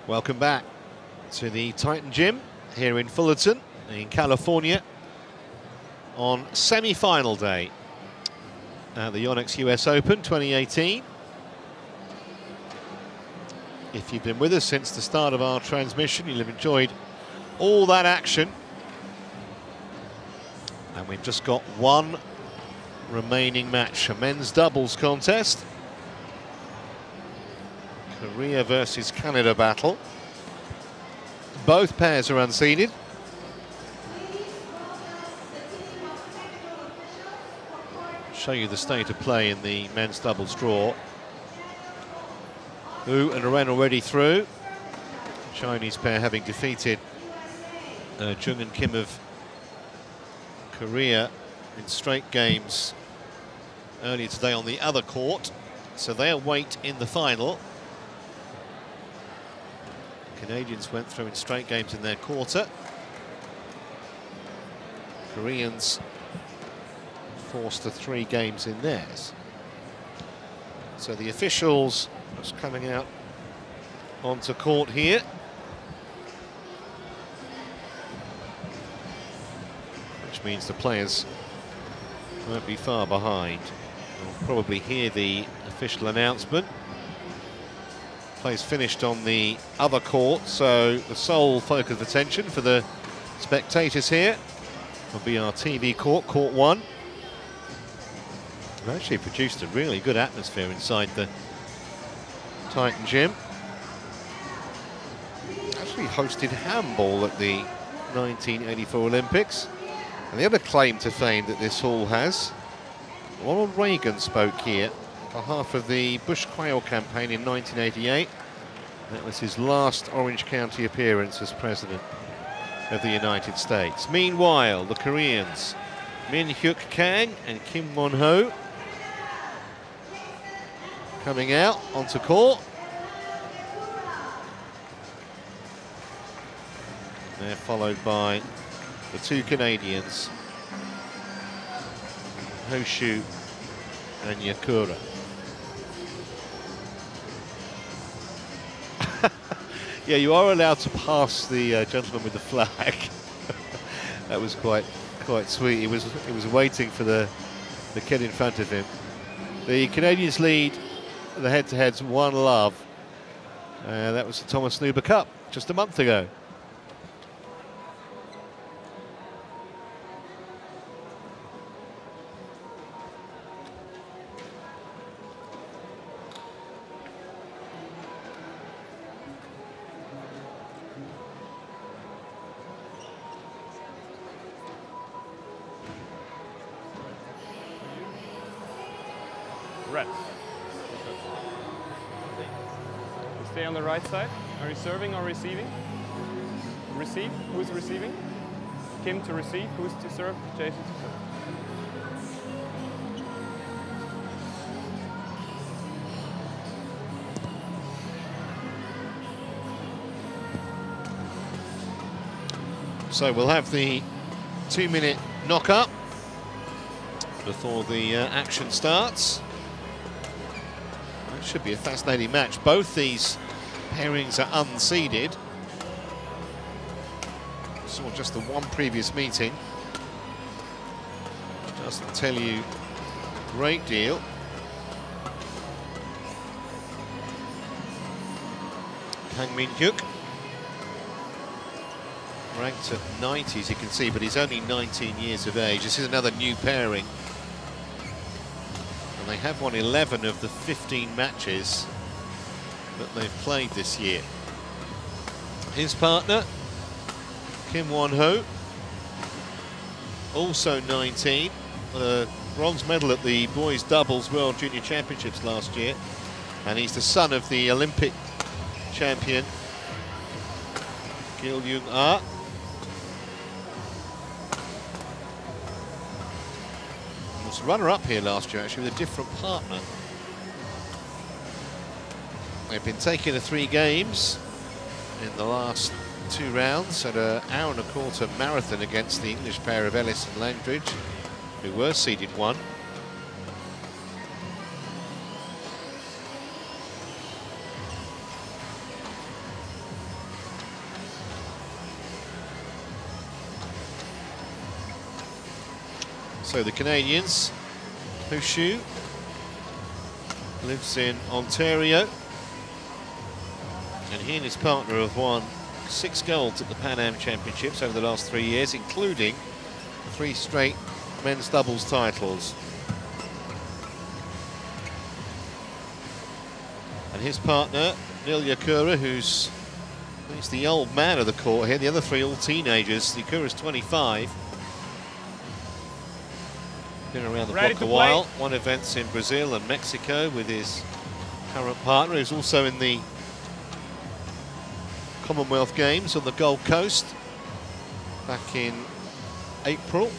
Welcome back to the Titan Gym here in Fullerton, in California, on semi-final day at the Yonex US Open 2018. If you've been with us since the start of our transmission, you'll have enjoyed all that action. And we've just got one remaining match, a men's doubles contest. Korea versus Canada battle. Both pairs are unseeded. Show you the state of play in the men's doubles draw. Wu and Ren already through. Chinese pair having defeated Jung and Kim of Korea in straight games earlier today on the other court. So they await in the final. Canadians went through in straight games in their quarter. Koreans forced to 3 games in theirs. So the officials just coming out onto court here. Which means the players won't be far behind. We'll probably hear the official announcement. Play's finished on the other court, so the sole focus of attention for the spectators here will be our TV court, Court 1. We've actually produced a really good atmosphere inside the Titan Gym. Actually hosted handball at the 1984 Olympics. And the other claim to fame that this hall has, Ronald Reagan spoke here on behalf of the Bush Quail campaign in 1988. That was his last Orange County appearance as President of the United States. Meanwhile, the Koreans, Min-hyuk Kang and Kim Won-ho, coming out onto court. They're followed by the 2 Canadians, HO-SHUE and YAKURA. Yeah, you are allowed to pass the gentleman with the flag. That was quite sweet. He was waiting for the kid in front of him. The Canadians lead the head-to-heads 1-love. That was the Thomas Nuber Cup just a month ago. Red. Stay on the right side. Are you serving or receiving? Receive. Who's receiving? Kim to receive. Who's to serve? Jason to serve. So we'll have the 2-minute knock-up before the action starts. It should be a fascinating match. Both these pairings are unseeded. Saw just the one previous meeting. Doesn't tell you a great deal. Kang Min-hyuk, ranked at 90, as you can see, but he's only 19 years of age. This is another new pairing. They have won 11 of the 15 matches that they've played this year. His partner, Kim Won-ho, also 19, bronze medal at the boys doubles World Junior Championships last year, and he's the son of the Olympic champion Gil Jung-ah. Was runner-up here last year, actually, with a different partner. They've been taking the 3 games in the last 2 rounds at an hour-and-a-quarter marathon against the English pair of Ellis and Langridge, who were seeded 1. So the Canadians, HO-SHUE, lives in Ontario, and he and his partner have won 6 golds at the Pan Am Championships over the last 3 years, including 3 straight men's doubles titles. And his partner, YAKURA, he's the old man of the court here. The other 3 all teenagers. YAKURA's 25. Been around the block a while. Won events in Brazil and Mexico with his current partner, who's also in the Commonwealth Games on the Gold Coast back in April.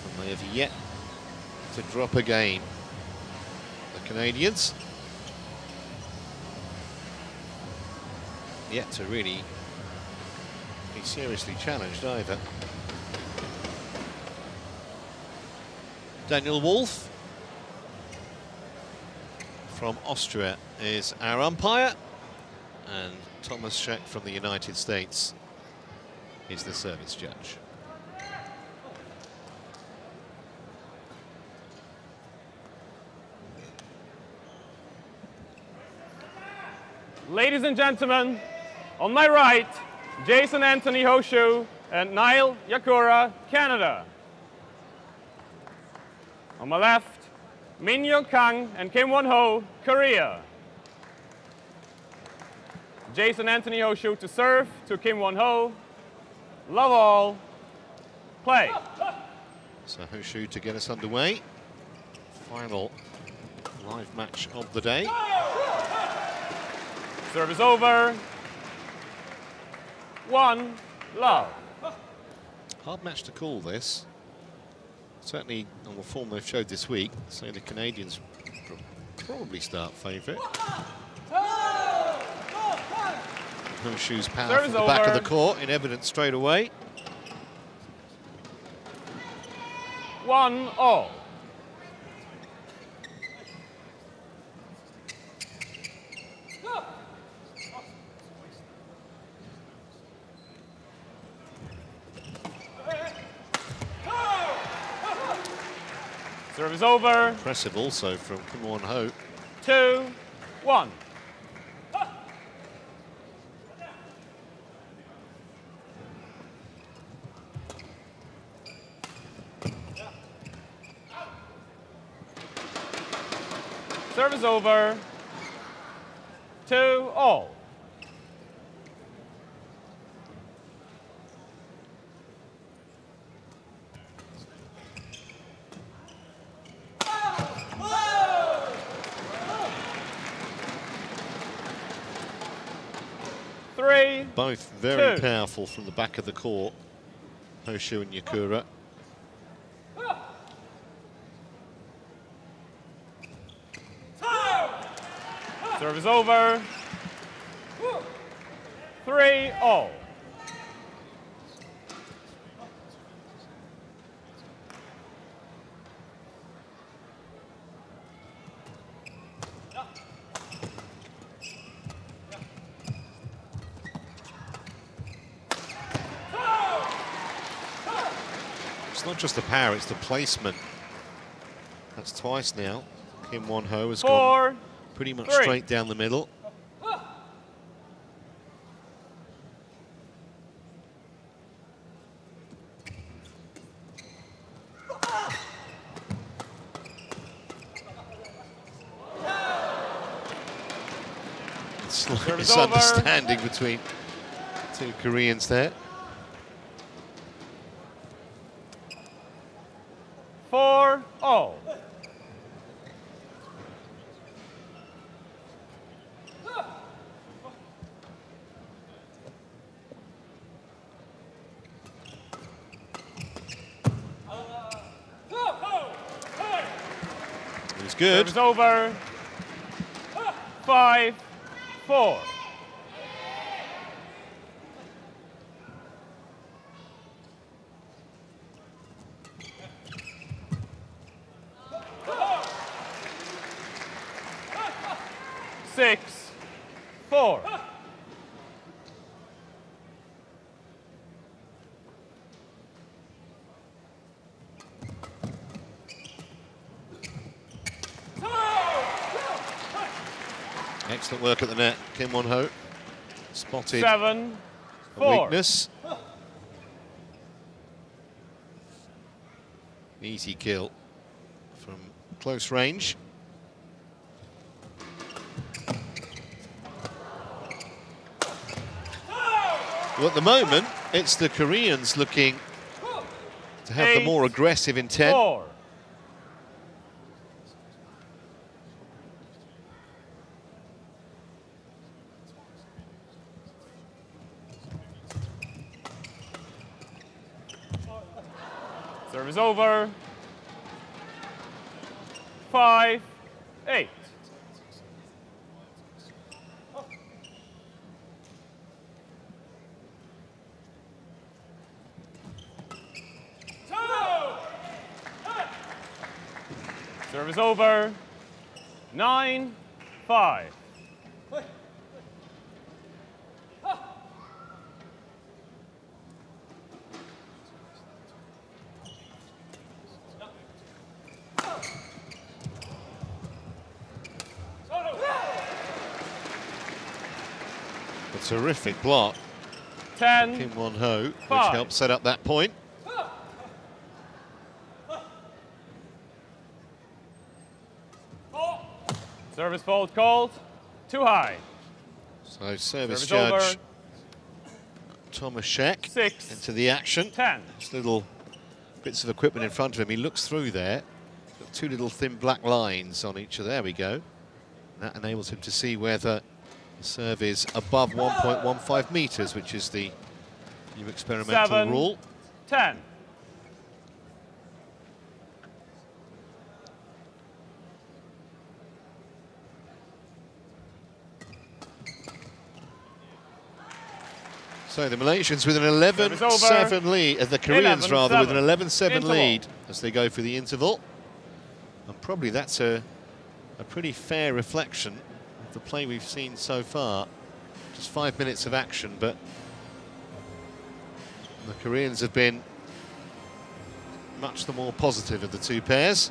And they have yet to drop a game, the Canadians. Yet to really be seriously challenged either. Daniel Wolf from Austria is our umpire, and Thomas Scheck from the United States is the service judge. Ladies and gentlemen, on my right, Jason Anthony HO-SHUE and Niall YAKURA, Canada. On my left, Min-Young Kang and Kim Won-ho, Korea. Jason Anthony HO-SHUE to serve to Kim Won-ho. Love all. Play. So HO-SHUE to get us underway. Final live match of the day. Service over. 1, love. Hard match to call this. Certainly on the form they've showed this week, so the Canadians probably start favourite. HO-SHUE's power from the back of the court in evidence straight away. 1-all. Service over. Impressive also from Kim Won-ho. 2-1. Service over. 2-all. Both very powerful from the back of the court, HO-SHUE and YAKURA. Service over. 3-all. It's not just the power, it's the placement. That's twice now. Kim Won-ho has gone pretty much straight down the middle. Slight misunderstanding between 2 Koreans there. 4-all. It's good. It's over. 5-4. 6-4. Excellent work at the net, Kim Won-ho. Spotted 7-4. a weakness. Easy kill from close range. Well, at the moment, it's the Koreans looking to have the more aggressive intent. 4. Service over. 5-8. Service over. 9-5. A terrific block, 10. Kim Won-ho, which 5. helped set up that point. Service fault called. Too high. So service Service judge over. Thomas Scheck 6. into the action. 10. Just little bits of equipment in front of him. He looks through there. Got two little thin black lines on each of. There we go. That enables him to see whether the serve is above 1.15 meters, which is the new experimental 7, rule. 10. So the Malaysians with an 11-7 lead, the Koreans rather, with an 11-7 lead as they go for the interval. And probably that's a pretty fair reflection of the play we've seen so far. Just 5 minutes of action, but the Koreans have been much the more positive of the two pairs.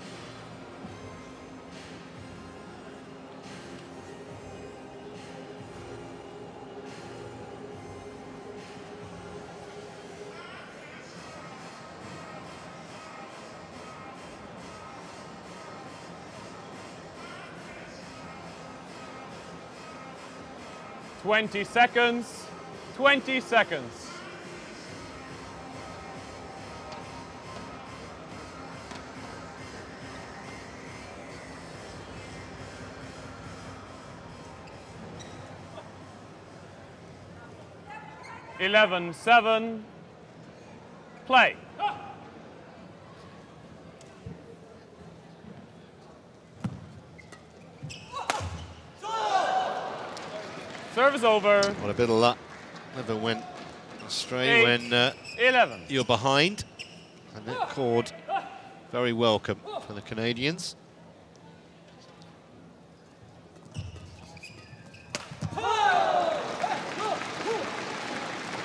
Twenty seconds. 20 seconds. Eleven, 7. Play. Service over. What a bit of luck. Never went astray 8, when 11. you're behind. And that chord very welcome for the Canadians.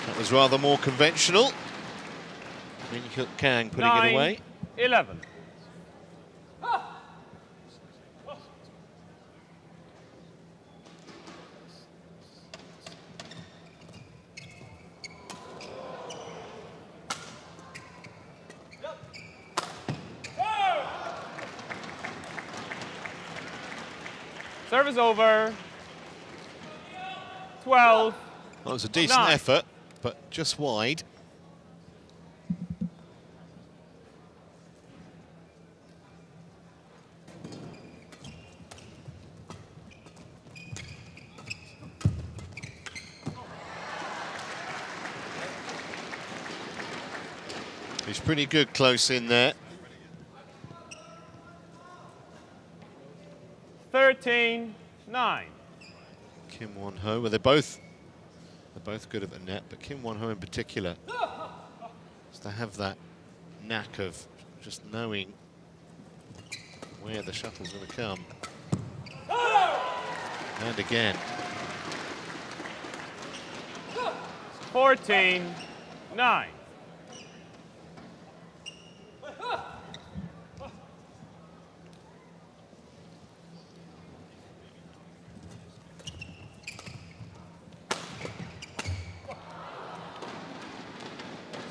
That was rather more conventional. KANG putting 9, it away. 11. Service over. 12. That was a decent 9. effort, but just wide. He's pretty good close in there. 13, 9. Kim Won-ho, well, they're both good at the net, but Kim Won-ho in particular has to have that knack of just knowing where the shuttle's going to come. And again. 14-9.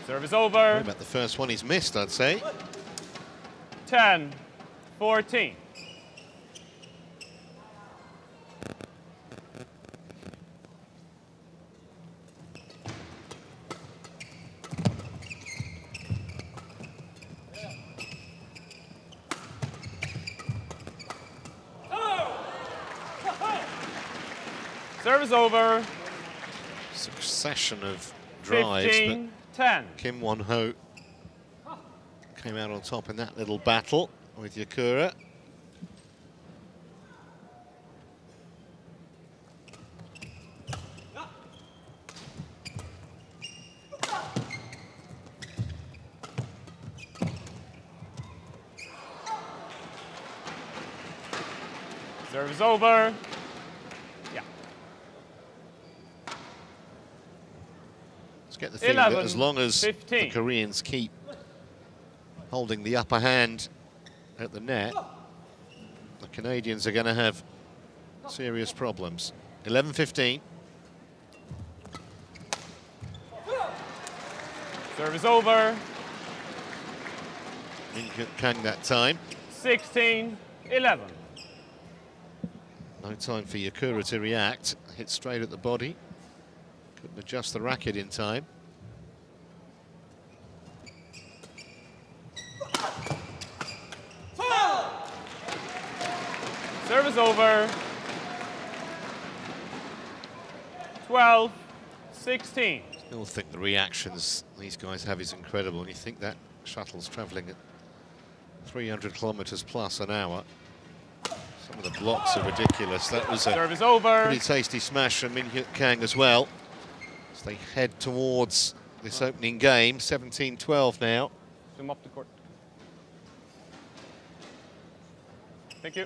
Service over. What about the first one he's missed, I'd say. 10-14. Service over. Succession of drives, 15-10. Kim Won-ho came out on top in that little battle with YAKURA. Service over. Yeah. Let's get the feeling that as long as 15. the Koreans keep holding the upper hand at the net, the Canadians are going to have serious problems. 11-15. Service over. KANG that time. 16-11. No time for YAKURA to react. Hit straight at the body. Couldn't adjust the racket in time. Service over. 12-16. Still think the reactions these guys have is incredible. And you think that shuttle's travelling at 300 kilometers plus an hour. Some of the blocks are ridiculous. That was a Service over. pretty tasty smash from KANG as well. As they head towards this opening game, 17-12 now. Zoom up the court. Thank you.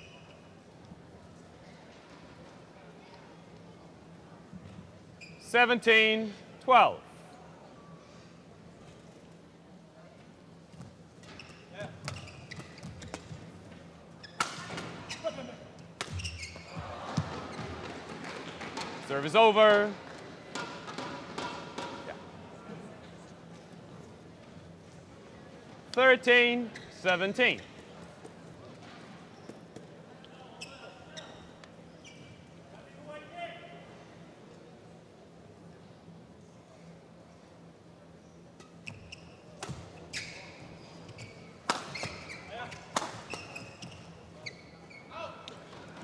Seventeen, 12. Service over. Yeah. 13-17.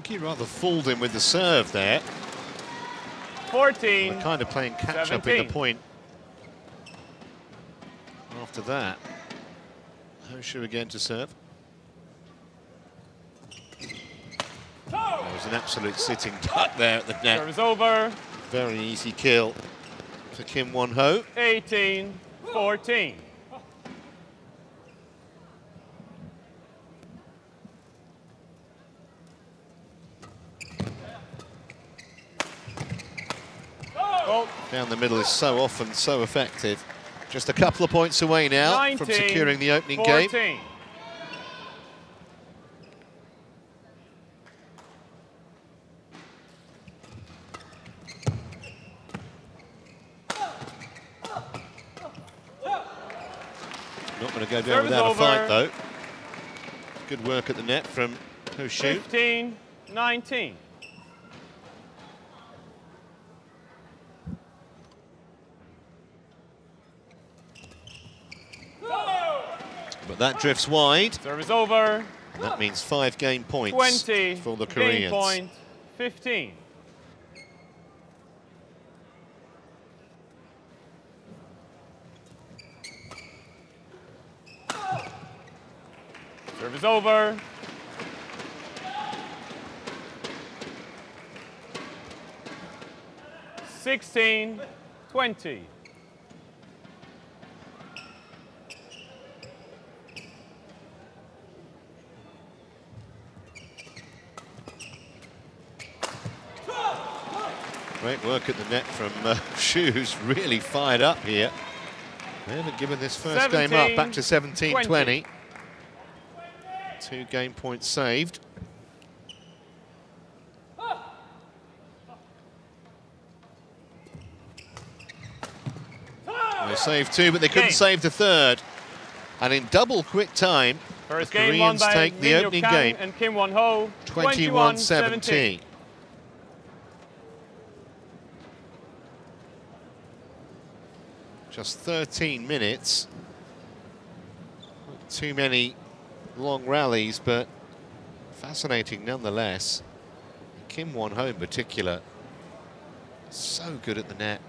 He rather fooled him with the serve there. 14. They're kind of playing catch up in the point. After that, HO-SHUE again to serve. There was an absolute sitting duck there at the net. Service over. Very easy kill for Kim Won-ho. 18-14. Down the middle is so often so effective. Just a couple of points away now from securing the opening game. Not going to go down without a fight, though. Good work at the net from HO-SHUE. 15-19. But that drifts wide. Service over. And that means 5 game points 20 for the Koreans. Game point 15. Service over. (16-20). Great work at the net from HO-SHUE, who's really fired up here. They haven't given this first game up, back to 17-20. 2 game points saved. They saved 2, but they couldn't save the third. And in double quick time, first the game won Koreans by take the opening game, and Kim Won-ho, 21-17. Just 13 minutes. Not too many long rallies, but fascinating nonetheless. Kim Won-ho in particular, so good at the net.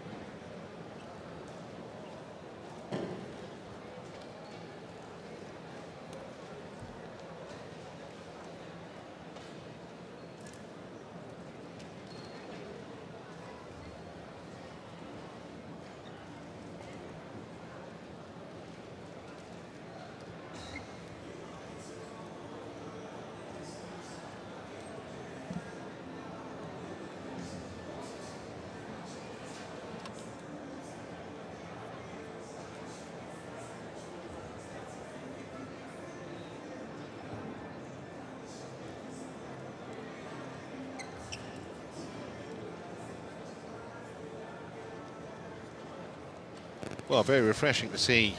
Well, very refreshing to see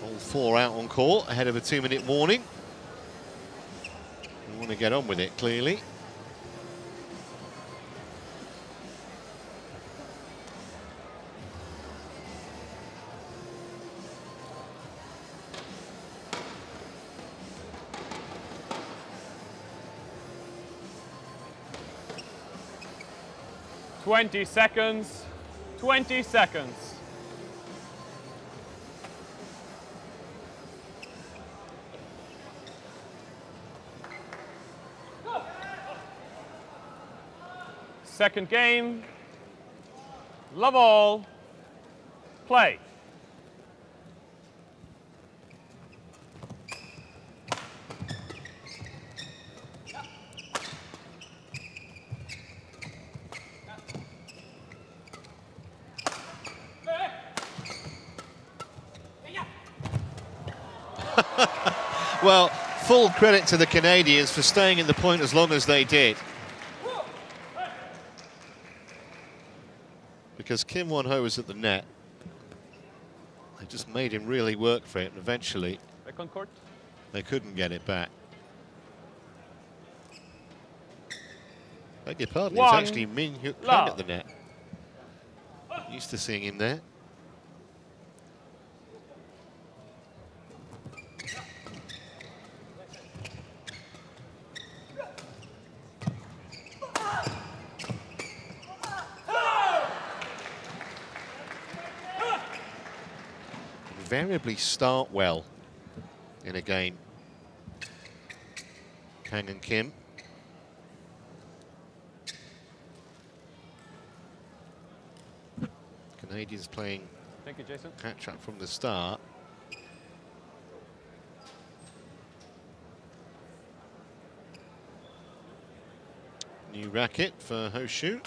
all 4 out on court ahead of a 2-minute warning. We want to get on with it, clearly. "20 seconds. 20 seconds. Second game. Love all. Play. Well, full credit to the Canadians for staying in the point as long as they did. Because Kim Won-ho was at the net. They just made him really work for it, and eventually Back on court. they couldn't get it back. Beg your pardon, it's actually Min Hyuk Kang at the net. Used to seeing him there. Invariably start well in a game. Kang and Kim. Canadians playing Thank you, Jason. catch up from the start. New racket for HO-SHUE.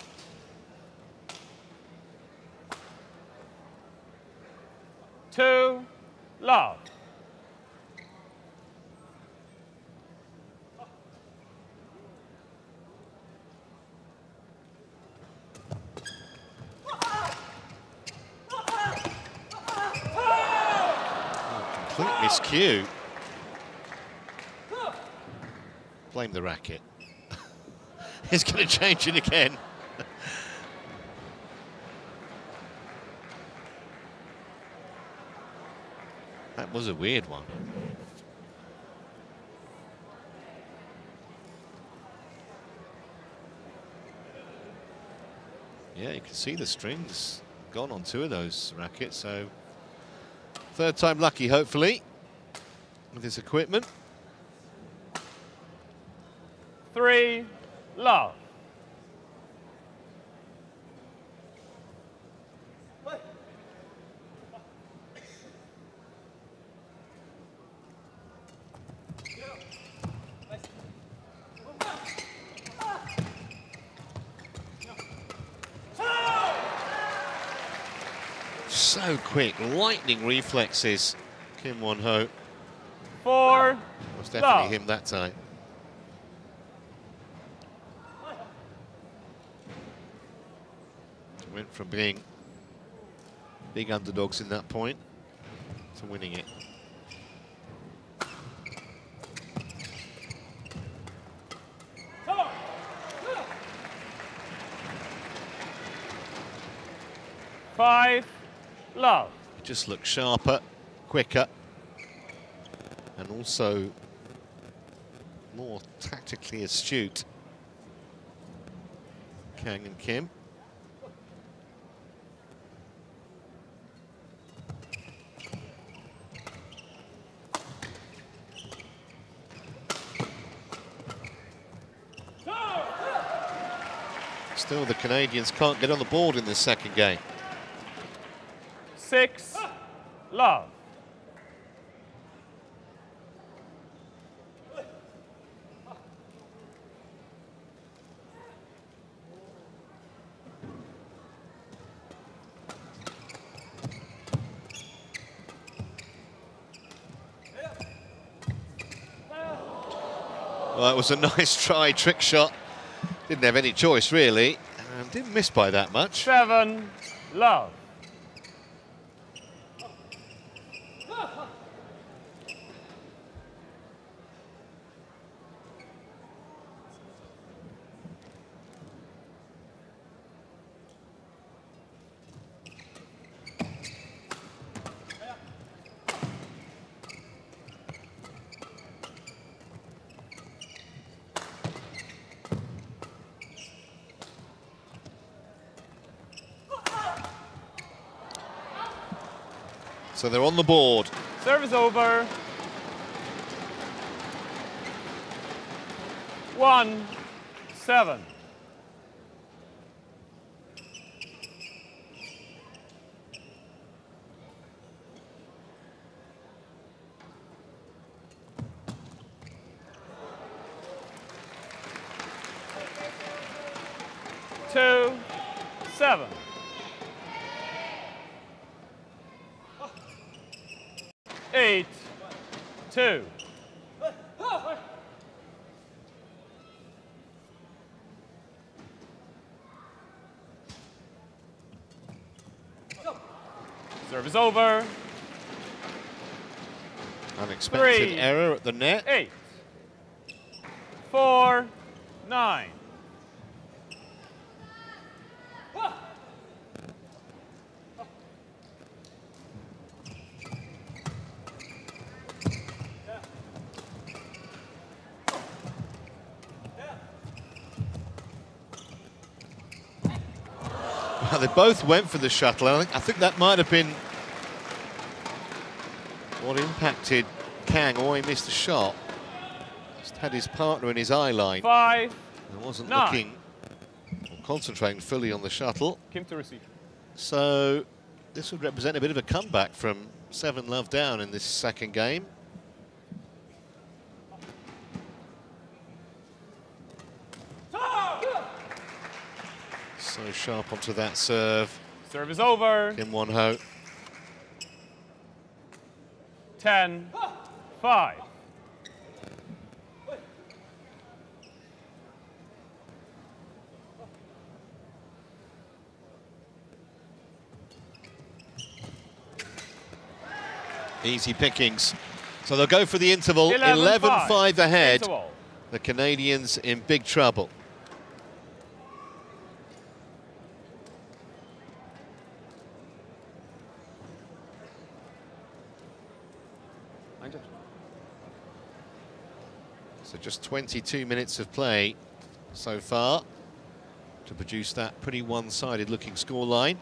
Two, love. Complete miscue. Blame the racket. He's going to change it again. That was a weird one. Yeah, you can see the strings gone on 2 of those rackets, so third time lucky, hopefully, with this equipment. 3, love. So quick, lightning reflexes. Kim Won-ho. 4. Was definitely him that time. Went from being big underdogs in that point to winning it. Five, love. It just looks sharper, quicker, and also more tactically astute. Kang and Kim. Still, the Canadians can't get on the board in this second game. 6, love. Well, it was a nice try, trick shot. Didn't have any choice, really, and didn't miss by that much. 7, love. So they're on the board. Service over. 1, 7. Two, 7. 8, 2. Service over. Unexpected 3, error at the net. 8, 4, 9. Well, they both went for the shuttle. I think that might have been what impacted Kang. Oh, he missed the shot. Just had his partner in his eye line. 5, and wasn't 9. looking or concentrating fully on the shuttle. Kim to receive. So this would represent a bit of a comeback from 7-love down in this second game. So sharp onto that serve. Service over. Kim Won-ho. 10, 5. Easy pickings. So they'll go for the interval. 11-5 11-5 ahead. Interval. The Canadians in big trouble. So just 22 minutes of play so far to produce that pretty one-sided looking scoreline.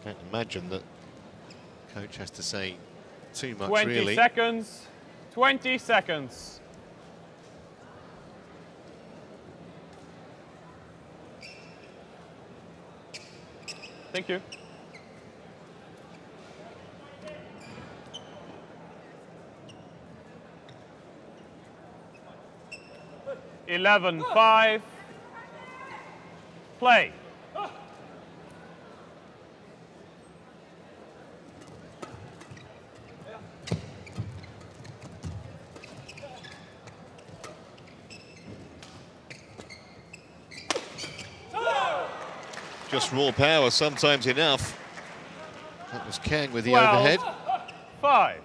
Can't imagine that coach has to say too much, 20 really. 20 seconds. 20 seconds. Thank you. 11-5. Play. Just raw power, sometimes enough. That was Kang with the overhead. 5.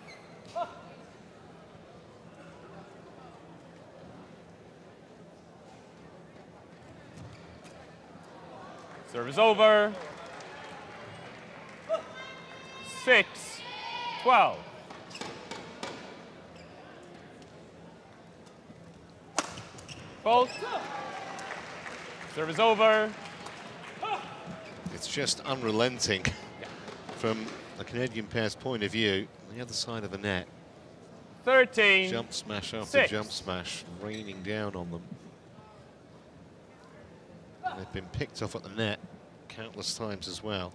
Service over. 6-12. Fault. Service over. It's just unrelenting from the Canadian pair's point of view. On the other side of the net. 13. Jump smash after 6. jump smash, raining down on them. And they've been picked off at the net countless times as well.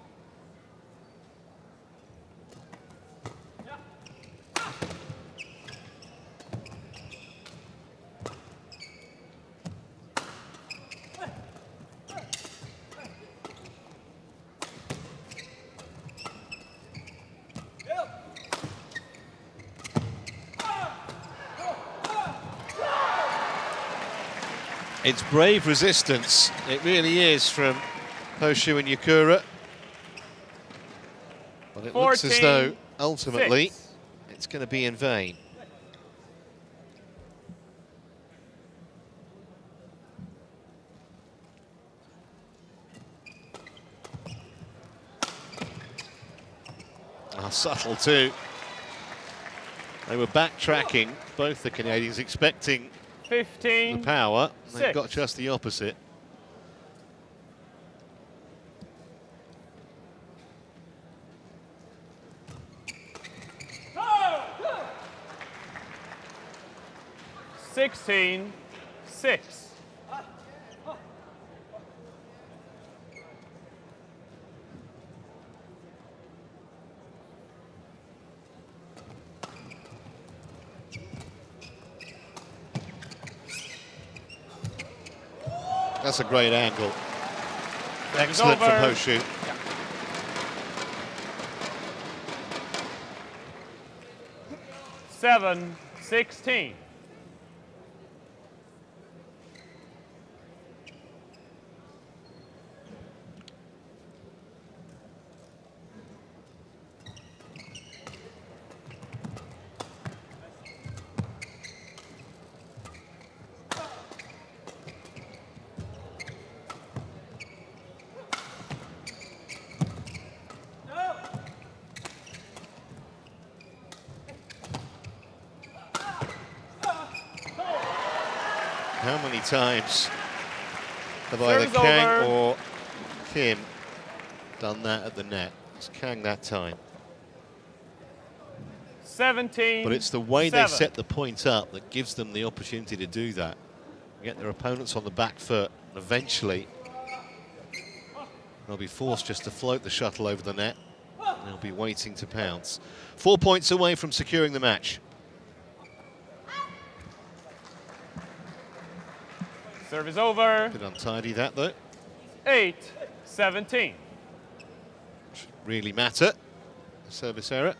It's brave resistance, it really is, from HO-SHUE and YAKURA. But it looks as though, ultimately, 6. It's going to be in vain. Subtle too. They were backtracking, both the Canadians, expecting 15. the power. They've 6. got just the opposite. Oh! 16-6. That's a great angle. Excellent from HO-SHUE. 7-16. How many times have either Kang or Kim done that at the net? It's Kang that time. 17. But it's the way they set the point up that gives them the opportunity to do that. Get their opponents on the back foot, and eventually they'll be forced just to float the shuttle over the net. And they'll be waiting to pounce. 4 points away from securing the match. Service over. A bit untidy that though. 8-17. Should really matter. Service error.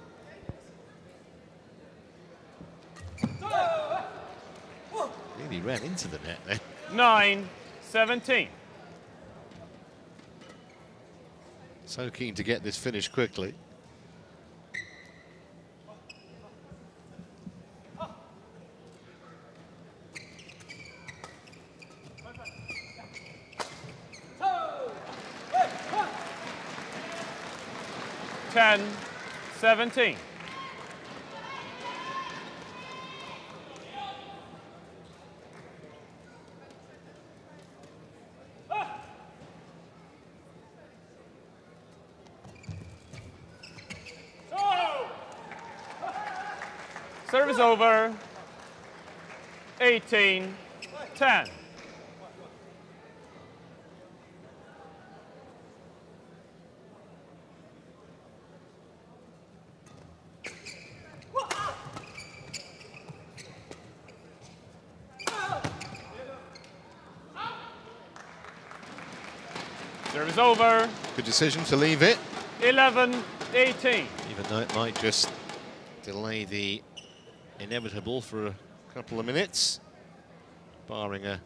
Really ran into the net there. 9-17. So keen to get this finished quickly. Ten, 17. Service over. 18-10. Service over. Good decision to leave it. 11-18. Even though it might just delay the inevitable for a couple of minutes, barring a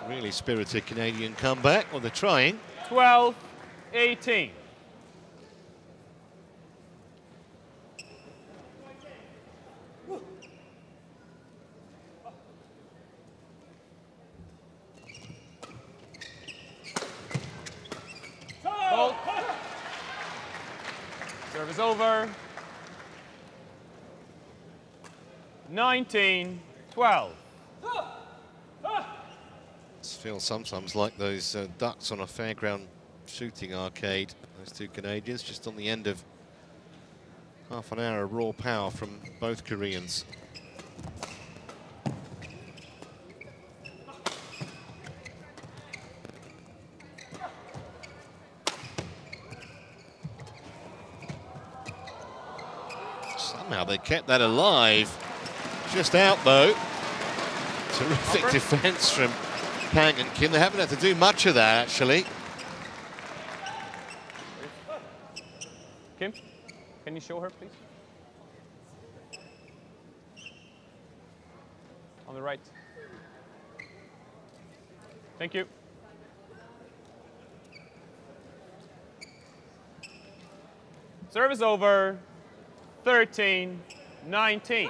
really spirited Canadian comeback. Well, they're trying. 12-18. Ball. Service over. 19-12. This feels sometimes like those ducks on a fairground shooting arcade. Those two Canadians just on the end of half an hour of raw power from both Koreans. Somehow they kept that alive. Just out though. Terrific defense from KANG and Kim. They haven't had to do much of that actually. Kim, can you show her, please? On the right. Thank you. Service over. 13-19.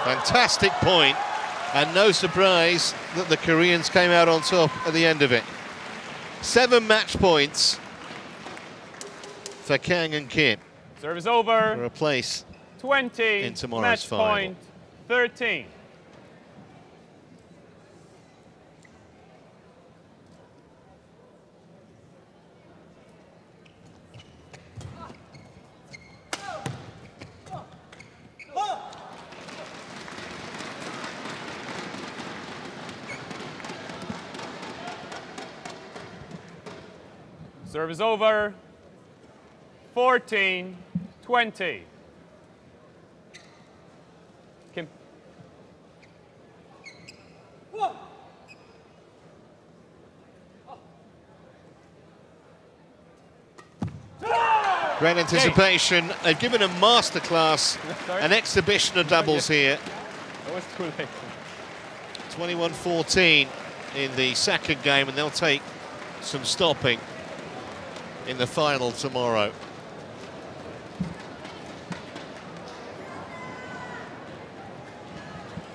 Fantastic point, and no surprise that the Koreans came out on top at the end of it. 7 match points for KANG and Kim. Service over. For a place 20 in tomorrow's match final. Point 13. Service over. 14-20. Kim. Great anticipation. They've given a masterclass, an exhibition of doubles here. That was too late. 21-14 in the second game, and they'll take some stopping in the final tomorrow.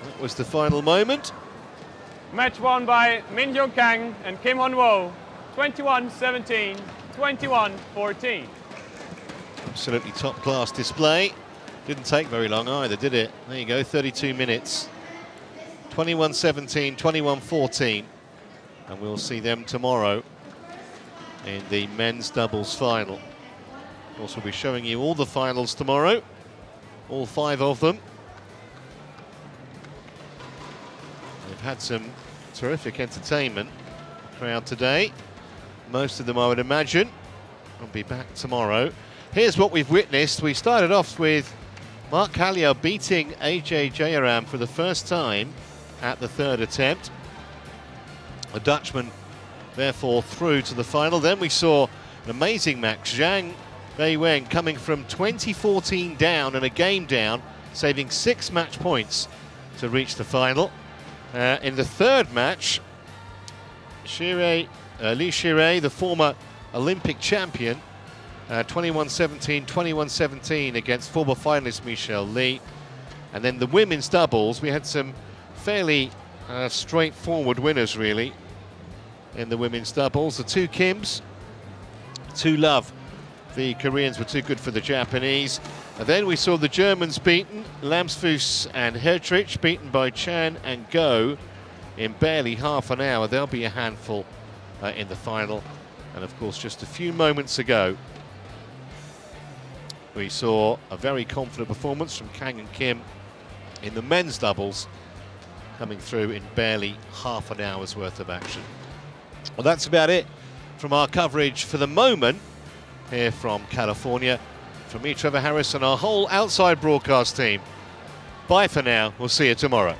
That was the final moment. Match won by Min Hyung Kang and Kim Hon Wo. 21-17, 21-14. Absolutely top-class display. Didn't take very long either, did it? There you go, 32 minutes. 21-17, 21-14. And we'll see them tomorrow in the men's doubles final. Of course, we'll be showing you all the finals tomorrow, all 5 of them. They've had some terrific entertainment crowd today. Most of them, I would imagine, will be back tomorrow. Here's what we've witnessed. We started off with Mark Kallio beating AJ Jayaram for the first time at the 3rd attempt. A Dutchman therefore through to the final. Then we saw an amazing match. Zhang Weiwen coming from 20-14 down and a game down, saving 6 match points to reach the final. In the 3rd match, Li Shirei, the former Olympic champion, 21-17, 21-17 against former finalist Michelle Lee. And then the women's doubles, we had some fairly straightforward winners, really, in the women's doubles. The 2 Kims, 2 Love. The Koreans were too good for the Japanese. And then we saw the Germans beaten, Lamsfuss and Hertrich beaten by Chan and Go in barely half an hour. They'll be a handful in the final. And of course, just a few moments ago, we saw a very confident performance from Kang and Kim in the men's doubles, coming through in barely half an hour's worth of action. Well, that's about it from our coverage for the moment here from California. From me, Trevor Harris, and our whole outside broadcast team. Bye for now. We'll see you tomorrow.